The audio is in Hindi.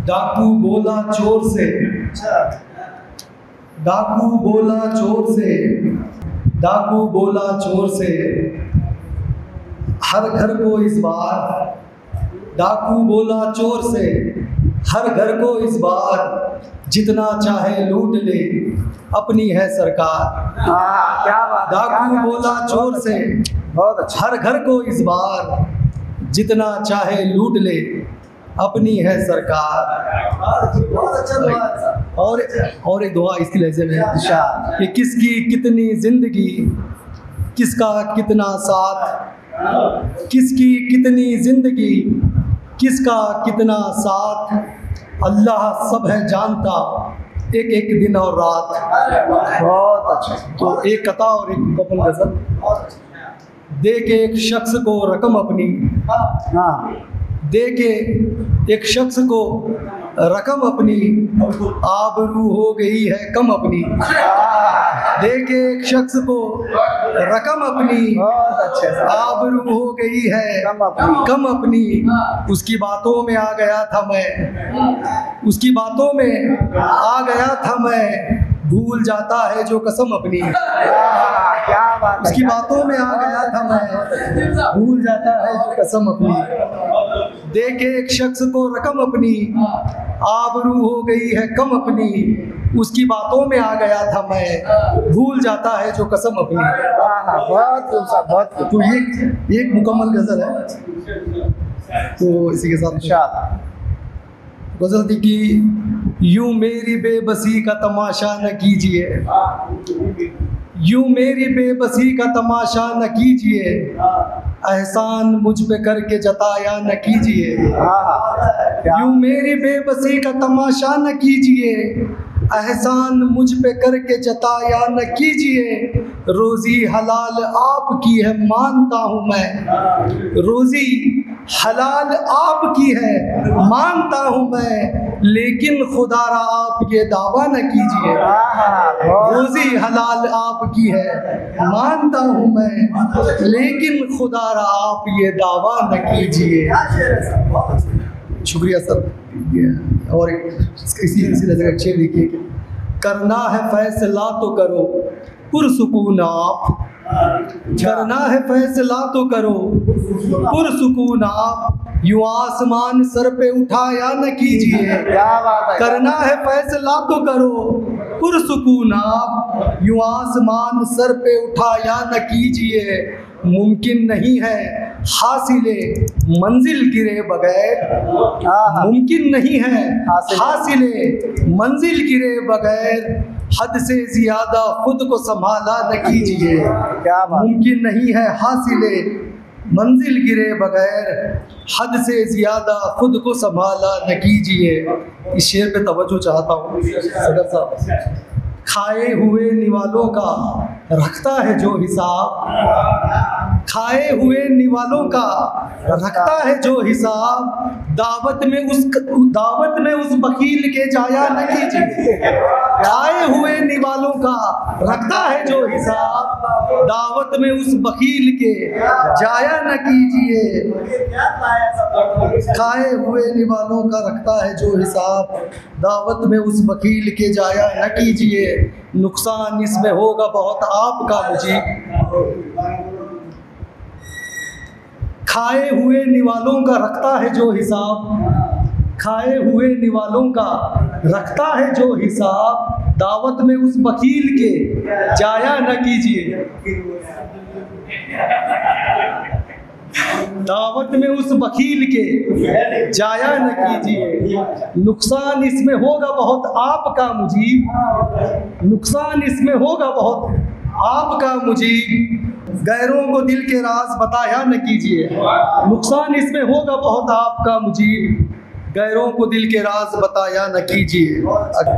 डाकू बोला चोर से, डाकू बोला चोर से, डाकू बोला चोर से, हर घर को इस बार, डाकू बोला चोर से, हर घर को इस बार, जितना चाहे लूट ले, अपनी है सरकार। क्या बात। डाकू बोला चोर से, बहुत अच्छा। हर घर को इस बार, जितना चाहे लूट ले, अपनी है सरकार। बहुत अच्छा। और एक दुआ इसकी लहजे में कि किसकी कितनी जिंदगी, किसका कितना साथ, किसकी कितनी जिंदगी, किसका कितना साथ, अल्लाह सब है जानता, एक एक दिन और रात। बहुत अच्छा। तो एक कथा और एक मुकम्मल गजल। दे के एक शख्स को रकम अपनी, हाँ, दे के एक शख्स को रकम अपनी, आबरू हो गई है कम अपनी। दे के एक शख्स को रकम अपनी, बहुत अच्छे से। आबरू हो गई है कम अपनी। उसकी बातों में आ गया था मैं, उसकी बातों में आ गया था मैं, भूल जाता है जो कसम अपनी। क्या बात। उसकी बातों में आ गया था मैं, भूल जाता है जो कसम अपनी। दे के एक शख्स को रकम अपनी, आबरू हो गई है कम अपनी। उसकी बातों में आ गया था मैं, भूल जाता है जो कसम अपनी। बहुत। तो ये एक मुकम्मल गजल है। तो इसी के साथ गजल थी कि यूं मेरी बेबसी का तमाशा न कीजिए, यूं मेरी बेबसी का तमाशा न कीजिए, एहसान मुझ पे करके जताया न कीजिए। यूं मेरी बेबसी का तमाशा न कीजिए, एहसान मुझ पे करके जताया न कीजिए। रोज़ी हलाल आपकी है मानता हूँ मैं, रोज़ी हलाल आपकी है मानता हूँ मैं, लेकिन खुदारा आप ये दावा न कीजिए। रोज़ी हलाल आपकी है मानता हूँ मैं, लेकिन खुदारा आप ये दावा न कीजिए। शुक्रिया सर। और इसी तरह शेर देखिए, करना है फैसला तो करो पुरसुकून आप, करना है फैसला तो करो पुरसुकून आप, यूं आसमान सर पे उठाया न कीजिए। करना है फैसला तो करो पुरसुकून आप, यूं आसमान सर पे उठाया न कीजिए। मुमकिन नहीं है हासिले मंजिल गिरे बगैर, मुमकिन नहीं है हासिले मंजिल गिरे बगैर, हद से ज्यादा खुद को संभाला न कीजिए। मुमकिन नहीं है हासिले मंजिल गिरे बगैर, हद से ज्यादा खुद को संभाला न कीजिए। इस शेर पे तवज्जो चाहता हूँ सदर साहब। खाए हुए निवालों का रखता है जो हिसाब, खाए हुए निवालों का रखता है जो हिसाब, दावत में उस वकील के जाया न कीजिए। खाए हुए निवालों का रखता है जो हिसाब, दावत में उस वकील के जाया न कीजिए। खाए हुए निवालों का रखता है जो हिसाब, दावत में उस वकील के जाया न कीजिए। नुकसान इसमें होगा बहुत आपका मुझे, खाए हुए निवालों का रखता है जो हिसाब, खाए हुए निवालों का रखता है जो हिसाब, दावत में उस वकील के जाया न कीजिए। दावत में उस वकील के जाया न कीजिए। नुकसान इसमें होगा बहुत आपका मुजीब, नुकसान इसमें होगा बहुत आपका मुजीब, गैरों को दिल के राज बताया न कीजिए। नुकसान इसमें होगा बहुत आपका मुजीब, गैरों को दिल के राज बताया न कीजिए।